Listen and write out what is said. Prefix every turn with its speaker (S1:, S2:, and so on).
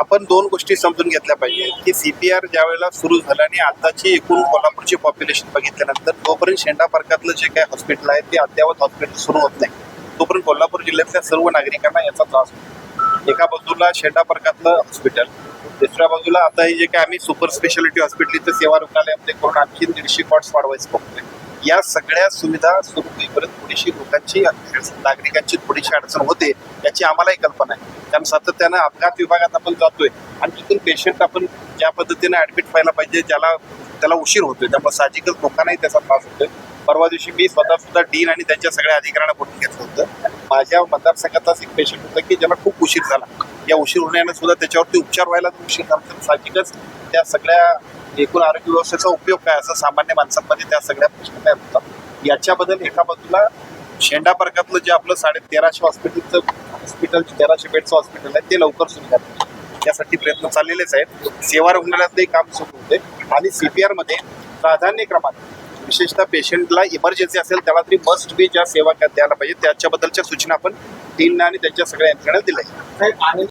S1: आपण दोन गोष्टी समजून घेतल्या पाहिजे की CPR ज्या वेळेला सुरू झालं आणि आताची एकूण कोल्हापूरची पॉप्युलेशन बघितल्यानंतर जोपर्यंत शेंडा पार्कातलं जे काही हॉस्पिटल आहे ते अद्ययावत हॉस्पिटल सुरू होत नाही तोपर्यंत कोल्हापूर जिल्ह्यातल्या सर्व नागरिकांना याचा त्रास होतो. एका बाजूला शेंडा पार्कातलं हॉस्पिटल, दुसऱ्या बाजूला आता हे जे काही आम्ही सुपर स्पेशालिटी हॉस्पिटल इथं सेवा रुग्णालयामध्ये करून आणखी 150 कॉट्स वाढवायचं बघतोय. या सगळ्या सुविधा सुरू होईपर्यंत थोडीशी लोकांची नागरिकांची थोडीशी अडचण होते याची आम्हालाही कल्पना आहे. कारण सातत्यानं अपघात विभागात आपण जातोय आणि तिथून पेशंट आपण ज्या पद्धतीने ऍडमिट व्हायला पाहिजे त्याला उशीर होतोय, त्यामुळे साहजिकच लोकांनाही त्याचा त्रास होतोय. परवा दिवशी मी स्वतः सुद्धा डीन आणि त्यांच्या सगळ्या अधिकाऱ्यांना बोलून घेतलं होतं. माझ्या मतदारसंघातलाच एक पेशंट होता की ज्याला खूप उशीर झाला. या उशीर होण्यानं सुद्धा त्याच्यावरती उपचार व्हायला उशीर झाला, तर साहजिकच त्या सगळ्या एकूण आरोग्य व्यवस्थेचा उपयोग काय असं सामान्य माणसांमध्ये त्या सगळ्या प्रश्न तयार होतात. याच्याबद्दल एका बाजूला शेंडा पार्कातलं जे आपलं 1350 हॉस्पिटलचं हॉस्पिटल 1300 बेडचं हॉस्पिटल आहे ते लवकर सुरू झालं, यासाठी प्रयत्न चाललेलेच आहेत. सेवा रुग्णालयातही काम सुरू होते आणि CPR मध्ये प्राधान्यक्रमाने विशेषतः पेशंटला इमर्जन्सी असेल त्याला तरी मस्ट बी ज्या सेवा द्यायला पाहिजे त्याच्याबद्दलच्या सूचना आपण डीन आणि त्यांच्या सगळ्या यंत्रणा दिल्या.